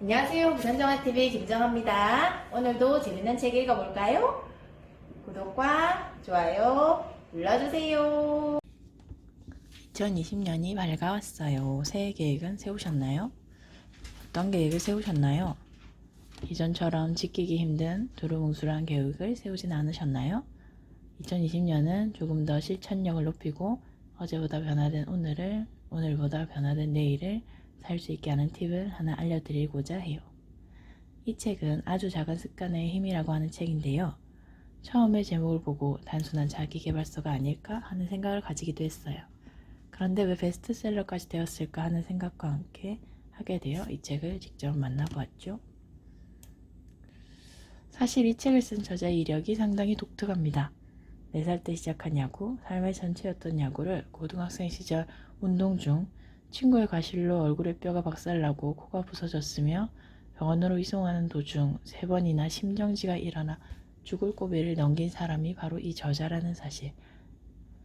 안녕하세요. 부산정화TV 김정화입니다. 오늘도 재밌는 책 읽어볼까요? 구독과 좋아요 눌러주세요. 2020년이 밝아왔어요. 새해 계획은 세우셨나요? 어떤 계획을 세우셨나요? 이전처럼 지키기 힘든 두루뭉술한 계획을 세우진 않으셨나요? 2020년은 조금 더 실천력을 높이고 어제보다 변화된 오늘을, 오늘보다 변화된 내일을 살 수 있게 하는 팁을 하나 알려드리고자 해요. 이 책은 아주 작은 습관의 힘이라고 하는 책인데요. 처음에 제목을 보고 단순한 자기계발서가 아닐까 하는 생각을 가지기도 했어요. 그런데 왜 베스트셀러까지 되었을까 하는 생각과 함께 하게 되어 이 책을 직접 만나보았죠. 사실 이 책을 쓴 저자의 이력이 상당히 독특합니다. 4살 때 시작한 야구, 삶의 전체였던 야구를 고등학생 시절 운동 중 친구의 과실로 얼굴에 뼈가 박살나고 코가 부서졌으며 병원으로 이송하는 도중 3번이나 심정지가 일어나 죽을 고비를 넘긴 사람이 바로 이 저자라는 사실.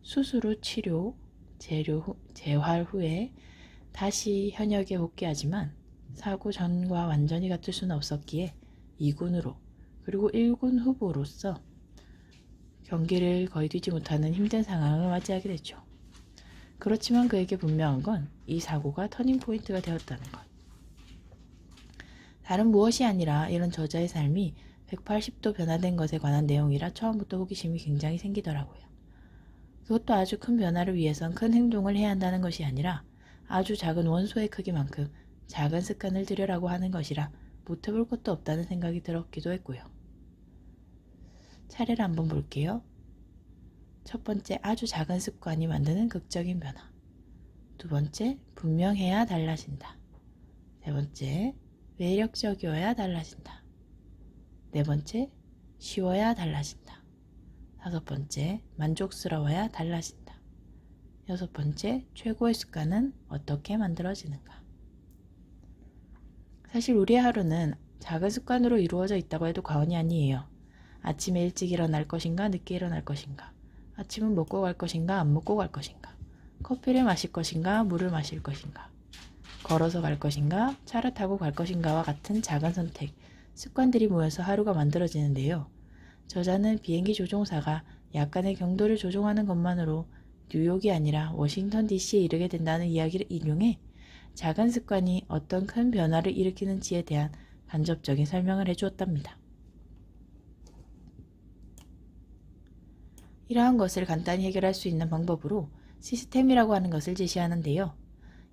수술 후 치료, 재활 후에 다시 현역에 복귀하지만 사고 전과 완전히 같을 수는 없었기에 2군으로 그리고 1군 후보로서 경기를 거의 뛰지 못하는 힘든 상황을 맞이하게 됐죠. 그렇지만 그에게 분명한 건 이 사고가 터닝포인트가 되었다는 것. 다른 무엇이 아니라 이런 저자의 삶이 180도 변화된 것에 관한 내용이라 처음부터 호기심이 굉장히 생기더라고요. 그것도 아주 큰 변화를 위해선 큰 행동을 해야 한다는 것이 아니라 아주 작은 원소의 크기만큼 작은 습관을 들여라고 하는 것이라 못해볼 것도 없다는 생각이 들었기도 했고요. 차례를 한번 볼게요. 첫 번째, 아주 작은 습관이 만드는 극적인 변화. 두 번째, 분명해야 달라진다. 세 번째, 매력적이어야 달라진다. 네 번째, 쉬워야 달라진다. 다섯 번째, 만족스러워야 달라진다. 여섯 번째, 최고의 습관은 어떻게 만들어지는가. 사실 우리의 하루는 작은 습관으로 이루어져 있다고 해도 과언이 아니에요. 아침에 일찍 일어날 것인가, 늦게 일어날 것인가. 아침은 먹고 갈 것인가, 안 먹고 갈 것인가. 커피를 마실 것인가, 물을 마실 것인가. 걸어서 갈 것인가, 차를 타고 갈 것인가와 같은 작은 선택, 습관들이 모여서 하루가 만들어지는데요. 저자는 비행기 조종사가 약간의 경도를 조종하는 것만으로 뉴욕이 아니라 워싱턴 DC에 이르게 된다는 이야기를 인용해 작은 습관이 어떤 큰 변화를 일으키는지에 대한 간접적인 설명을 해주었답니다. 이러한 것을 간단히 해결할 수 있는 방법으로 시스템이라고 하는 것을 제시하는데요.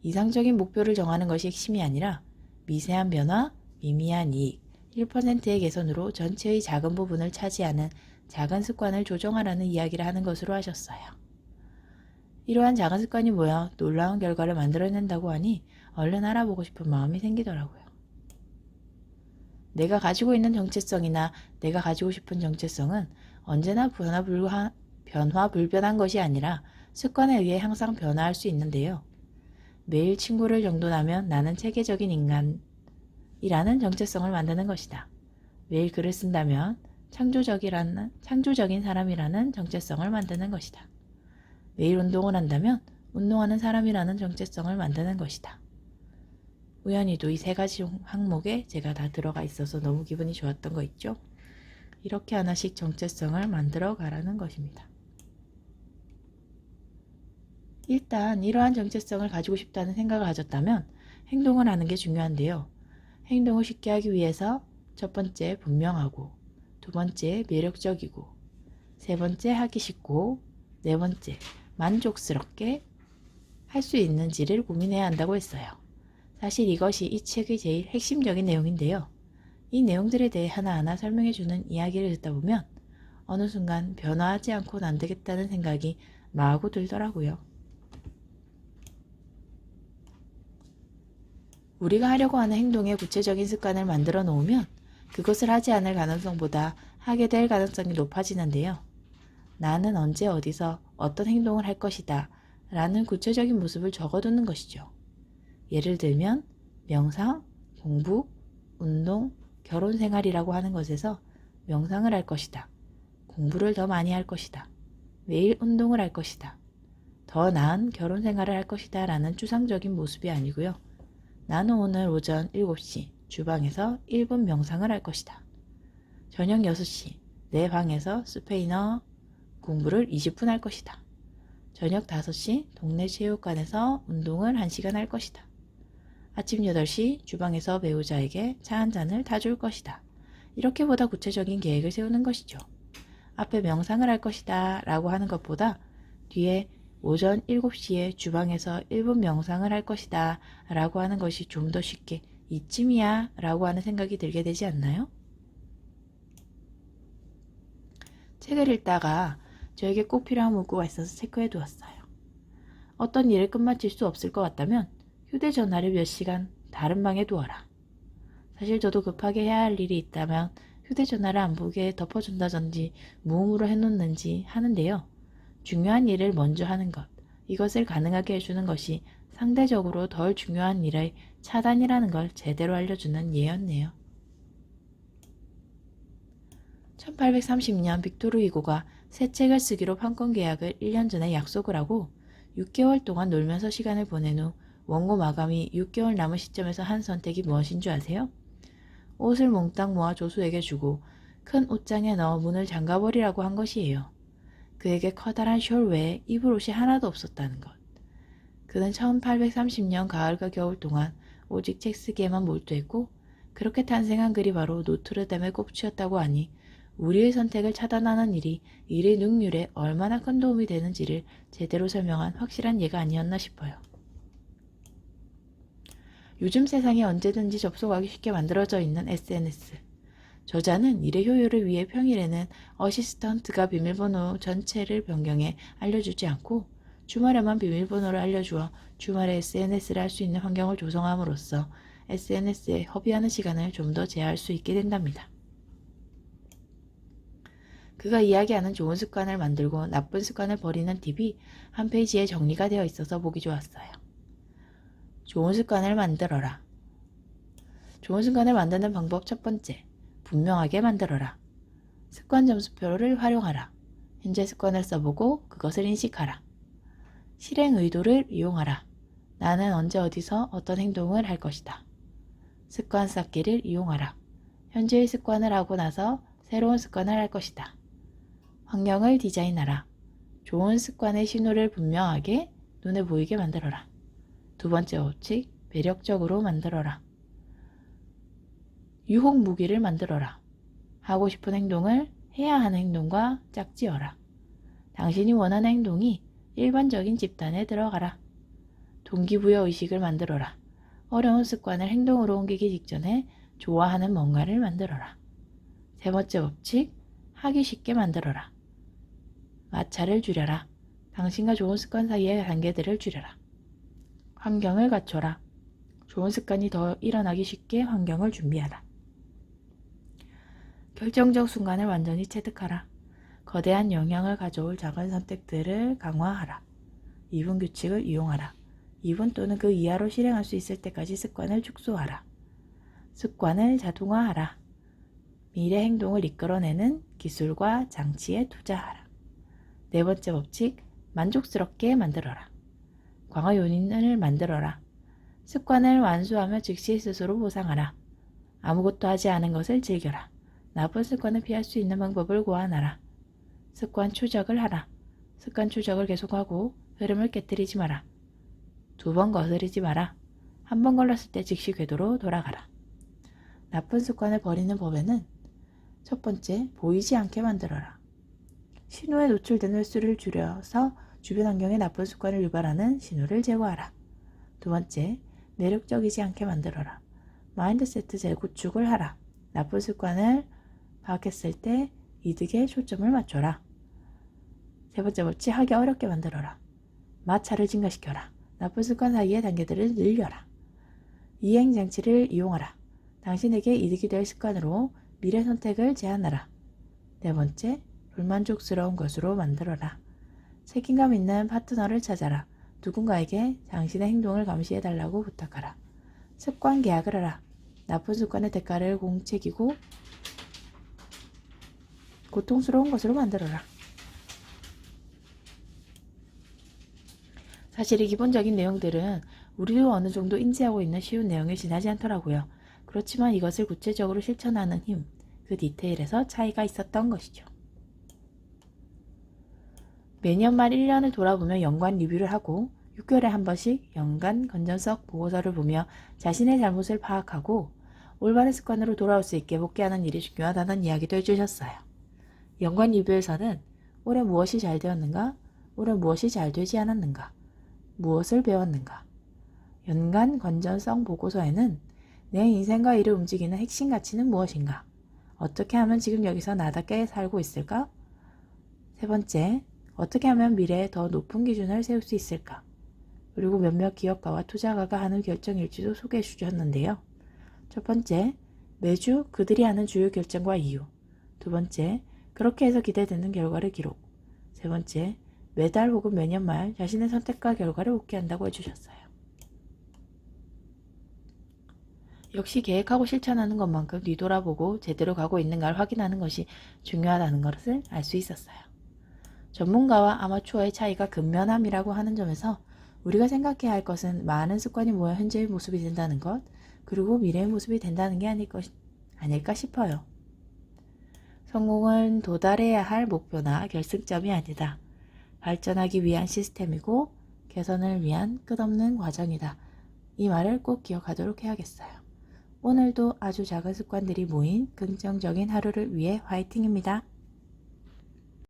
이상적인 목표를 정하는 것이 핵심이 아니라 미세한 변화, 미미한 이익, 1%의 개선으로 전체의 작은 부분을 차지하는 작은 습관을 조정하라는 이야기를 하는 것으로 하셨어요. 이러한 작은 습관이 모여 놀라운 결과를 만들어낸다고 하니 얼른 알아보고 싶은 마음이 생기더라고요. 내가 가지고 있는 정체성이나 내가 가지고 싶은 정체성은 언제나 변화불변한 것이 아니라 습관에 의해 항상 변화할 수 있는데요. 매일 친구를 정돈하면 나는 체계적인 인간이라는 정체성을 만드는 것이다. 매일 글을 쓴다면 창조적인 사람이라는 정체성을 만드는 것이다. 매일 운동을 한다면 운동하는 사람이라는 정체성을 만드는 것이다. 우연히도 이 3가지 항목에 제가 다 들어가 있어서 너무 기분이 좋았던 거 있죠? 이렇게 하나씩 정체성을 만들어 가라는 것입니다. 일단 이러한 정체성을 가지고 싶다는 생각을 가졌다면 행동을 하는 게 중요한데요. 행동을 쉽게 하기 위해서 첫 번째, 분명하고, 두 번째, 매력적이고, 세 번째, 하기 쉽고, 네 번째, 만족스럽게 할 수 있는지를 고민해야 한다고 했어요. 사실 이것이 이 책의 제일 핵심적인 내용인데요. 이 내용들에 대해 하나하나 설명해주는 이야기를 듣다 보면 어느 순간 변화하지 않고는 안 되겠다는 생각이 마구 들더라고요. 우리가 하려고 하는 행동의 구체적인 습관을 만들어 놓으면 그것을 하지 않을 가능성보다 하게 될 가능성이 높아지는데요. 나는 언제 어디서 어떤 행동을 할 것이다 라는 구체적인 모습을 적어두는 것이죠. 예를 들면 명상, 공부, 운동, 결혼 생활이라고 하는 것에서 명상을 할 것이다. 공부를 더 많이 할 것이다. 매일 운동을 할 것이다. 더 나은 결혼 생활을 할 것이다 라는 추상적인 모습이 아니고요. 나는 오늘 오전 7시 주방에서 1분 명상을 할 것이다. 저녁 6시 내 방에서 스페인어 공부를 20분 할 것이다. 저녁 5시 동네 체육관에서 운동을 1시간 할 것이다. 아침 8시 주방에서 배우자에게 차 한 잔을 타줄 것이다. 이렇게 보다 구체적인 계획을 세우는 것이죠. 앞에 명상을 할 것이다 라고 하는 것보다 뒤에 오전 7시에 주방에서 1분 명상을 할 것이다 라고 하는 것이 좀 더 쉽게 이쯤이야 라고 하는 생각이 들게 되지 않나요? 책을 읽다가 저에게 꼭 필요한 문구가 있어서 체크해 두었어요. 어떤 일을 끝마칠 수 없을 것 같다면 휴대전화를 몇 시간 다른 방에 두어라. 사실 저도 급하게 해야 할 일이 있다면 휴대전화를 안 보게 덮어준다든지 무음으로 해놓는지 하는데요. 중요한 일을 먼저 하는 것, 이것을 가능하게 해주는 것이 상대적으로 덜 중요한 일의 차단이라는 걸 제대로 알려주는 예였네요. 1830년 빅토르 이고가 새 책을 쓰기로 판권 계약을 1년 전에 약속을 하고 6개월 동안 놀면서 시간을 보낸 후 원고 마감이 6개월 남은 시점에서 한 선택이 무엇인 줄 아세요? 옷을 몽땅 모아 조수에게 주고 큰 옷장에 넣어 문을 잠가버리라고 한 것이에요. 그에게 커다란 숄 외에 입을 옷이 하나도 없었다는 것. 그는 1830년 가을과 겨울 동안 오직 책 쓰기에만 몰두했고 그렇게 탄생한 글이 바로 노트르담의 꼽치였다고 하니 우리의 선택을 차단하는 일이 일의 능률에 얼마나 큰 도움이 되는지를 제대로 설명한 확실한 예가 아니었나 싶어요. 요즘 세상에 언제든지 접속하기 쉽게 만들어져 있는 SNS. 저자는 일의 효율을 위해 평일에는 어시스턴트가 비밀번호 전체를 변경해 알려주지 않고 주말에만 비밀번호를 알려주어 주말에 SNS를 할 수 있는 환경을 조성함으로써 SNS에 허비하는 시간을 좀 더 제어할 수 있게 된답니다. 그가 이야기하는 좋은 습관을 만들고 나쁜 습관을 버리는 팁이 한 페이지에 정리가 되어 있어서 보기 좋았어요. 좋은 습관을 만들어라. 좋은 습관을 만드는 방법 첫 번째, 분명하게 만들어라. 습관 점수표를 활용하라. 현재 습관을 써보고 그것을 인식하라. 실행 의도를 이용하라. 나는 언제 어디서 어떤 행동을 할 것이다. 습관 쌓기를 이용하라. 현재의 습관을 하고 나서 새로운 습관을 할 것이다. 환경을 디자인하라. 좋은 습관의 신호를 분명하게 눈에 보이게 만들어라. 두 번째 법칙, 매력적으로 만들어라. 유혹 무기를 만들어라. 하고 싶은 행동을 해야 하는 행동과 짝지어라. 당신이 원하는 행동이 일반적인 집단에 들어가라. 동기부여 의식을 만들어라. 어려운 습관을 행동으로 옮기기 직전에 좋아하는 뭔가를 만들어라. 세 번째 법칙, 하기 쉽게 만들어라. 마찰을 줄여라. 당신과 좋은 습관 사이의 단계들을 줄여라. 환경을 갖춰라. 좋은 습관이 더 일어나기 쉽게 환경을 준비하라. 결정적 순간을 완전히 체득하라. 거대한 영향을 가져올 작은 선택들을 강화하라. 2분 규칙을 이용하라. 2분 또는 그 이하로 실행할 수 있을 때까지 습관을 축소하라. 습관을 자동화하라. 미래 행동을 이끌어내는 기술과 장치에 투자하라. 네 번째 법칙, 만족스럽게 만들어라. 광어 요인을 만들어라. 습관을 완수하며 즉시 스스로 보상하라. 아무것도 하지 않은 것을 즐겨라. 나쁜 습관을 피할 수 있는 방법을 고안하라. 습관 추적을 하라. 습관 추적을 계속하고 흐름을 깨뜨리지 마라. 2번 거스르지 마라. 한 번 걸렸을 때 즉시 궤도로 돌아가라. 나쁜 습관을 버리는 법에는 첫 번째, 보이지 않게 만들어라. 신호에 노출되는 횟수를 줄여서 주변 환경에 나쁜 습관을 유발하는 신호를 제거하라. 두 번째, 매력적이지 않게 만들어라. 마인드세트 재구축을 하라. 나쁜 습관을 파악했을 때 이득에 초점을 맞춰라. 세 번째 법칙, 하기 어렵게 만들어라. 마찰을 증가시켜라. 나쁜 습관 사이의 단계들을 늘려라. 이행장치를 이용하라. 당신에게 이득이 될 습관으로 미래 선택을 제한하라. 네 번째, 불만족스러운 것으로 만들어라. 책임감 있는 파트너를 찾아라. 누군가에게 당신의 행동을 감시해달라고 부탁하라. 습관 계약을 하라. 나쁜 습관의 대가를 공책이고 고통스러운 것으로 만들어라. 사실 이 기본적인 내용들은 우리도 어느 정도 인지하고 있는 쉬운 내용에 지나지 않더라고요. 그렇지만 이것을 구체적으로 실천하는 힘, 그 디테일에서 차이가 있었던 것이죠. 매년 말 1년을 돌아보며 연간 리뷰를 하고 6개월에 한 번씩 연간 건전성 보고서를 보며 자신의 잘못을 파악하고 올바른 습관으로 돌아올 수 있게 복귀하는 일이 중요하다는 이야기도 해주셨어요. 연간 리뷰에서는 올해 무엇이 잘 되었는가, 올해 무엇이 잘 되지 않았는가, 무엇을 배웠는가. 연간 건전성 보고서에는 내 인생과 일을 움직이는 핵심 가치는 무엇인가, 어떻게 하면 지금 여기서 나답게 살고 있을까? 세 번째, 어떻게 하면 미래에 더 높은 기준을 세울 수 있을까? 그리고 몇몇 기업가와 투자가가 하는 결정일지도 소개해 주셨는데요. 첫 번째, 매주 그들이 하는 주요 결정과 이유. 두 번째, 그렇게 해서 기대되는 결과를 기록. 세 번째, 매달 혹은 매년 말 자신의 선택과 결과를 복귀한다고 해주셨어요. 역시 계획하고 실천하는 것만큼 뒤돌아보고 제대로 가고 있는가를 확인하는 것이 중요하다는 것을 알 수 있었어요. 전문가와 아마추어의 차이가 근면함이라고 하는 점에서 우리가 생각해야 할 것은 많은 습관이 모여 현재의 모습이 된다는 것, 그리고 미래의 모습이 된다는 게 아닐까 싶어요. 성공은 도달해야 할 목표나 결승점이 아니다. 발전하기 위한 시스템이고 개선을 위한 끝없는 과정이다. 이 말을 꼭 기억하도록 해야겠어요. 오늘도 아주 작은 습관들이 모인 긍정적인 하루를 위해 화이팅입니다.